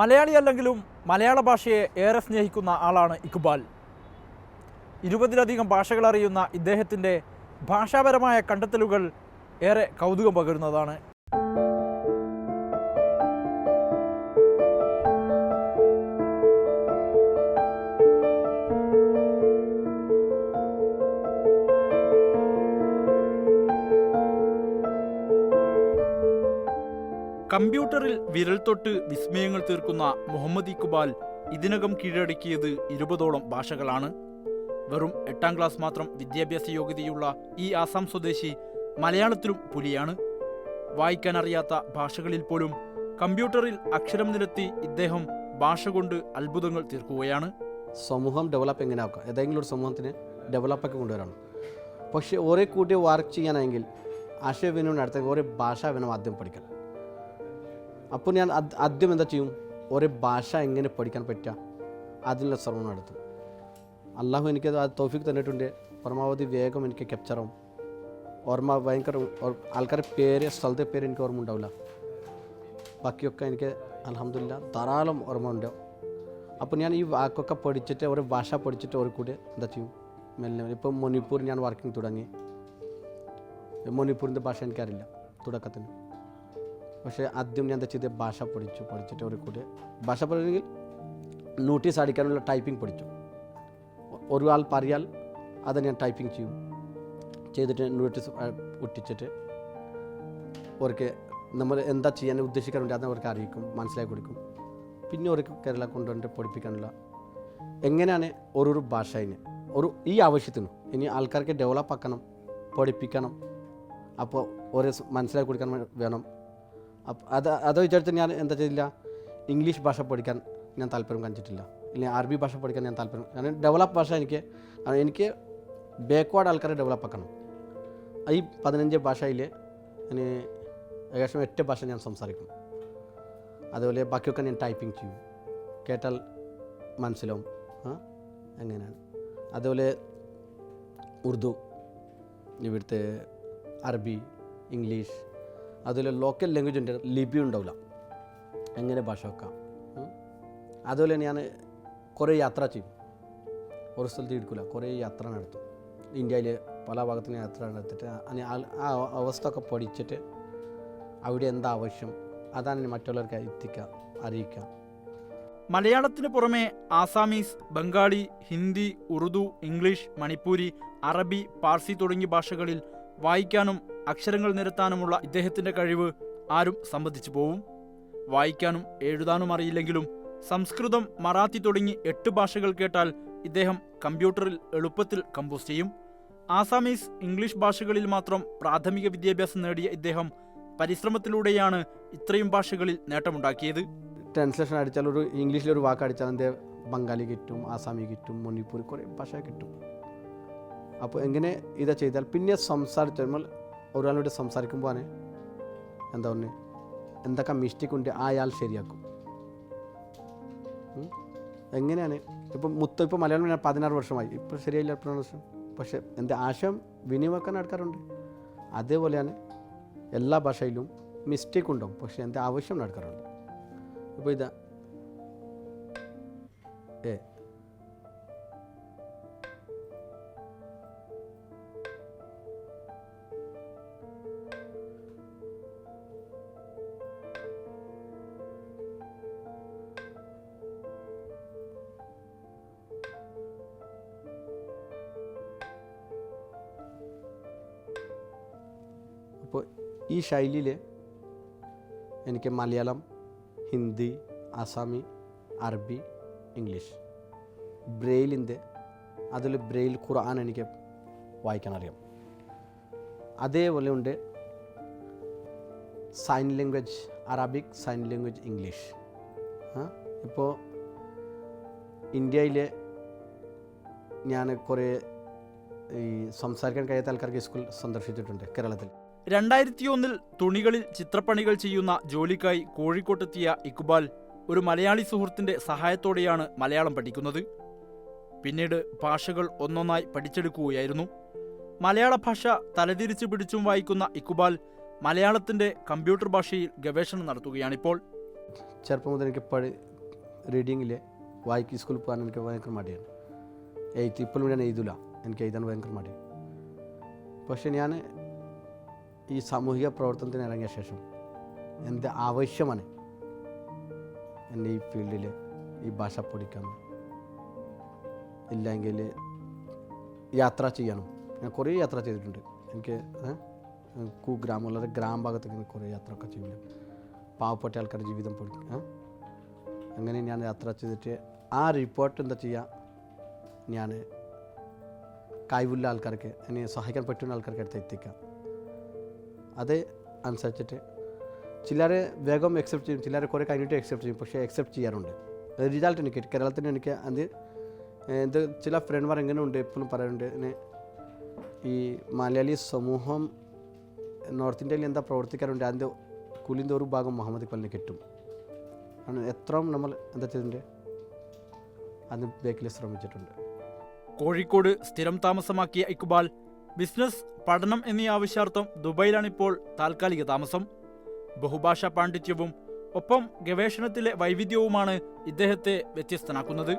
മലയാളിയല്ലെങ്കിലും മലയാള ഭാഷയെ ഏറെ സ്നേഹിക്കുന്ന ആളാണ് ഇക്ബാൽ. 20-ലധികം ഭാഷകൾ അറിയുന്ന ഇദ്ദേഹത്തിൻ്റെ ഭാഷാപരമായ കണ്ടെത്തലുകൾ ഏറെ കൗതുകം പകരുന്നതാണ്. കമ്പ്യൂട്ടറിൽ വിരൽ തൊട്ട് വിസ്മയങ്ങൾ തീർക്കുന്ന മുഹമ്മദ് ഇക്ബാൽ ഇതിനകം കീഴടക്കിയത് 20ഓളം ഭാഷകളാണ്. വെറും 8ാം ക്ലാസ് മാത്രം വിദ്യാഭ്യാസ യോഗ്യതയുള്ള ഈ ആസാം സ്വദേശി മലയാളത്തിലും പുലിയാണ്. വായിക്കാനറിയാത്ത ഭാഷകളിൽ പോലും കമ്പ്യൂട്ടറിൽ അക്ഷരം നിരത്തി ഇദ്ദേഹം ഭാഷ കൊണ്ട് അത്ഭുതങ്ങൾ തീർക്കുകയാണ്. സമൂഹം ഡെവലപ്പ് എങ്ങനെ ആക്കുക, ഏതെങ്കിലും ഒരു സമൂഹത്തിന് ഡെവലപ്പൊക്കെ കൊണ്ടുവരണം. പക്ഷേ ഒരേ കൂട്ടി വർക്ക് ചെയ്യാനെങ്കിൽ ആശയവിനിമയം നടത്താൻ ഒരേ ഭാഷ വേണം ആദ്യം പഠിക്കാൻ. അപ്പോൾ ഞാൻ ആദ്യം എന്താ ചെയ്യും, ഒരേ ഭാഷ എങ്ങനെ പഠിക്കാൻ പറ്റുക അതിനുള്ള ശ്രമം നടത്തും. അള്ളാഹു എനിക്കത് തൗഫീഖ് തന്നിട്ടുണ്ട്. പരമാവധി വേഗം എനിക്ക് ക്യാപ്ചറാവും. ഓർമ്മ ഭയങ്കര ആൾക്കാരുടെ പേര്, സ്ഥലത്തെ പേര് എനിക്ക് ഓർമ്മ ഉണ്ടാവില്ല. ബാക്കിയൊക്കെ എനിക്ക് അൽഹംദുലില്ലാ ധാരാളം ഓർമ്മ ഉണ്ടാവും. അപ്പോൾ ഞാൻ ഈ വാക്കൊക്കെ പഠിച്ചിട്ട് ഒരു ഭാഷ പഠിച്ചിട്ട് ഒരു കൂടി എന്താ ചെയ്യും മെല്ലെ. ഇപ്പം മണിപ്പൂർ ഞാൻ വർക്കിംഗ് തുടങ്ങി. മണിപ്പൂരിൻ്റെ ഭാഷ എനിക്കറിയില്ല തുടക്കത്തിന്. പക്ഷേ ആദ്യം ഞാൻ എന്താ ചെയ്തത്, ഭാഷ പഠിച്ചിട്ട് ഒരു കൂടി ഭാഷ പഠിക്കണമെങ്കിൽ നോട്ടീസ് അടിക്കാനുള്ള ടൈപ്പിംഗ് പഠിച്ചു. ഒരാൾ പറയാൽ അത് ഞാൻ ടൈപ്പിംഗ് ചെയ്തിട്ട് നോട്ടീസ് ഒട്ടിച്ചിട്ട് അവർക്ക് നമ്മൾ എന്താ ചെയ്യാൻ ഉദ്ദേശിക്കാനുണ്ട് അത് അവർക്ക് അറിയിക്കും, മനസ്സിലാക്കി കൊടുക്കും. പിന്നെ അവർക്ക് കേരള കൊണ്ടുവന്നിട്ട് പഠിപ്പിക്കാനുള്ള എങ്ങനെയാണ് ഓരോരോ ഭാഷയിന് ഈ ആവശ്യത്തിന് ഇനി ആൾക്കാർക്ക് ഡെവലപ്പ് ആക്കണം, പഠിപ്പിക്കണം. അപ്പോൾ ഓരോ മനസ്സിലാക്കി കൊടുക്കാൻ വേണം. അപ്പോൾ അത് വിചാരിച്ച് ഞാൻ എന്താ ചെയ്തില്ല, ഇംഗ്ലീഷ് ഭാഷ പഠിക്കാൻ ഞാൻ താല്പര്യം കാണിച്ചിട്ടില്ല, ഇല്ലെങ്കിൽ അറബി ഭാഷ പഠിക്കാൻ ഞാൻ താല്പര്യം. കാരണം ഡെവലപ്പ് ഭാഷ എനിക്ക് ബാക്ക്വേർഡ് ആൾക്കാരെ ഡെവലപ്പ് ആക്കണം. ഈ 15 ഭാഷയിൽ ഞാൻ ഏകദേശം 8 ഭാഷ ഞാൻ സംസാരിക്കും. അതുപോലെ ബാക്കിയൊക്കെ ഞാൻ ടൈപ്പിംഗ് ചെയ്യും, കേട്ടാൽ മനസ്സിലാവും എങ്ങനെയാണ്. അതുപോലെ ഉറുദു, ഇവിടുത്തെ അറബി, ഇംഗ്ലീഷ്, അതുപോലെ ലോക്കൽ ലാംഗ്വേജ് ഉണ്ട്, ലിപി ഉണ്ടാവില്ല, എങ്ങനെ ഭാഷ വെക്കാം. അതുപോലെ ഞാൻ കുറേ യാത്ര ചെയ്യും. ഒരു സ്ഥലത്ത് ഇരിക്കില്ല, കുറേ യാത്ര നടത്തും. ഇന്ത്യയിൽ പല ഭാഗത്തും യാത്ര നടത്തിയിട്ട് ആ അവസ്ഥ ഒക്കെ പഠിച്ചിട്ട് അവിടെ എന്താ ആവശ്യം അതാണ് മറ്റുള്ളവർക്ക് എത്തിക്കുക, അറിയിക്കുക. മലയാളത്തിന് പുറമെ ആസാമീസ്, ബംഗാളി, ഹിന്ദി, ഉറുദു, ഇംഗ്ലീഷ്, മണിപ്പൂരി, അറബി, പാർസി തുടങ്ങിയ ഭാഷകളിൽ വായിക്കാനും അക്ഷരങ്ങൾ നിരത്താനുമുള്ള ഇദ്ദേഹത്തിൻ്റെ കഴിവ് ആരും സമ്മതിച്ചു പോവും. വായിക്കാനും എഴുതാനും അറിയില്ലെങ്കിലും സംസ്കൃതം, മറാത്തി തുടങ്ങി 8 ഭാഷകൾ കേട്ടാൽ ഇദ്ദേഹം കമ്പ്യൂട്ടറിൽ എളുപ്പത്തിൽ കമ്പോസ് ചെയ്യും. ആസാമീസ്, ഇംഗ്ലീഷ് ഭാഷകളിൽ മാത്രം പ്രാഥമിക വിദ്യാഭ്യാസം നേടിയ ഇദ്ദേഹം പരിശ്രമത്തിലൂടെയാണ് ഇത്രയും ഭാഷകളിൽ നേട്ടമുണ്ടാക്കിയത്. ട്രാൻസ്ലേഷൻ അടിച്ചാൽ ഒരു ഇംഗ്ലീഷിലൊരു വാക്ക് അടിച്ചാൽ എൻ്റെ ബംഗാളി കിട്ടും, ആസാമി കിട്ടും, മണിപ്പൂരി കുറേ ഭാഷ കിട്ടും. അപ്പോൾ എങ്ങനെ ഇതാ ചെയ്താൽ പിന്നെ നമ്മൾ ഒരാളോട് സംസാരിക്കുമ്പോൾ എന്താ പറഞ്ഞത്, എന്തൊക്കെ മിസ്റ്റേക്ക് ഉണ്ട് അയാൾ ശരിയാക്കും. എങ്ങനെയാണ് ഇപ്പോൾ മലയാളം ഞാൻ 16 വർഷമായി, ഇപ്പോൾ ശരിയായില്ല പ്രൊണൗൺസിയേഷൻ. പക്ഷേ എൻ്റെ ആശയം വിനിയോഗക്കാൻ ആൾക്കാരുണ്ട്. അതേപോലെയാണ് എല്ലാ ഭാഷയിലും മിസ്റ്റേക്ക് ഉണ്ടാവും, പക്ഷേ എൻ്റെ ആവശ്യം നടക്കാറുണ്ട്. ഇപ്പോൾ ഇതാ അപ്പോൾ ഈ ശൈലിയിൽ എനിക്ക് മലയാളം, ഹിന്ദി, ആസാമി, അറബി, ഇംഗ്ലീഷ്, ബ്രെയിലിൻ്റെ അതിൽ ബ്രെയിൽ ഖുർആൻ എനിക്ക് വായിക്കാൻ അറിയാം. അതേപോലെ ഉണ്ട് sign language Arabic, sign language English. ഇപ്പോൾ ഇന്ത്യയിൽ ഞാൻ കുറേ ഈ സംസാരിക്കാൻ കഴിയാത്ത ആൾക്കാർക്ക് സ്കൂൾ സന്ദർശിച്ചിട്ടുണ്ട് കേരളത്തിൽ. 2001 തുണികളിൽ ചിത്രപ്പണികൾ ചെയ്യുന്ന ജോലിക്കായി കോഴിക്കോട്ടെത്തിയ ഇക്ബാൽ ഒരു മലയാളി സുഹൃത്തിൻ്റെ സഹായത്തോടെയാണ് മലയാളം പഠിക്കുന്നത്. പിന്നീട് ഭാഷകൾ ഒന്നൊന്നായി പഠിച്ചെടുക്കുകയായിരുന്നു. മലയാള ഭാഷ തലതിരിച്ചു പിടിച്ചും വായിക്കുന്ന ഇക്ബാൽ മലയാളത്തിൻ്റെ കമ്പ്യൂട്ടർ ഭാഷയിൽ ഗവേഷണം നടത്തുകയാണിപ്പോൾ. ചെറുപ്പം മുതൽ എനിക്ക് റീഡിങ്ങിൽ സ്കൂളിൽ പോകാൻ എനിക്ക് ഭയങ്കര മടിയാണ്. ഇപ്പോഴും ഞാൻ എഴുതില്ല, എനിക്ക് എഴുതാൻ ഭയങ്കര മടി. പക്ഷെ ഞാൻ ഈ സാമൂഹിക പ്രവർത്തനത്തിന് ഇറങ്ങിയ ശേഷം എൻ്റെ ആവശ്യമാണ് എൻ്റെ ഈ ഫീൽഡിൽ ഈ ഭാഷ പഠിക്കണം, ഇല്ലെങ്കിൽ യാത്ര ചെയ്യണം. ഞാൻ കുറേ യാത്ര ചെയ്തിട്ടുണ്ട്. എനിക്ക് കുഗ്രാമമുള്ള ഗ്രാമഭാഗത്തേക്ക് കുറേ യാത്ര ഒക്കെ ചെയ്യില്ല. പാവപ്പെട്ട ആൾക്കാരുടെ ജീവിതം പഠിക്കും. അങ്ങനെ ഞാൻ യാത്ര ചെയ്തിട്ട് ആ റിപ്പോർട്ട് എന്താ ചെയ്യുക, ഞാൻ കഴിവുള്ള ആൾക്കാർക്ക്, എന്നെ സഹായിക്കാൻ പറ്റുന്ന ആൾക്കാർക്ക് അടുത്ത് എത്തിക്കാം. അത് അനുസരിച്ചിട്ട് ചിലരെ വേഗം അക്സെപ്റ്റ് ചെയ്യും, ചിലരെ കുറേ കഴിഞ്ഞിട്ട് അക്സെപ്റ്റ് ചെയ്യും. പക്ഷേ അക്സെപ്റ്റ് ചെയ്യാറുണ്ട്. റിസൾട്ട് എനിക്ക് കേരളത്തിൽ എനിക്ക് അത് എന്ത് ചില ഫ്രണ്ട്മാർ എങ്ങനെ ഉണ്ട് എപ്പോഴും പറയുന്നുണ്ട്, ഈ മലയാളി സമൂഹം നോർത്ത് ഇന്ത്യയിൽ എന്താ പ്രവർത്തിക്കാറുണ്ട് അതിൻ്റെ കൂലിൻ്റെ ഒരു ഭാഗം മുഹമ്മദ് ഇക്ബാലിന് കിട്ടും. എത്രയും നമ്മൾ എന്താ ചെയ്തിട്ടുണ്ട് അതിന് ബേക്കിൽ ശ്രമിച്ചിട്ടുണ്ട്. കോഴിക്കോട് സ്ഥിരം താമസമാക്കിയ ഇക്ബാൽ ബിസിനസ്, പഠനം എന്നീ ആവശ്യാർത്ഥം ദുബായിലാണിപ്പോൾ താൽക്കാലിക താമസം. ബഹുഭാഷാ പാണ്ഡിത്യവും ഒപ്പം ഗവേഷണത്തിലെ വൈവിധ്യവുമാണ് ഇദ്ദേഹത്തെ വ്യത്യസ്തനാക്കുന്നത്.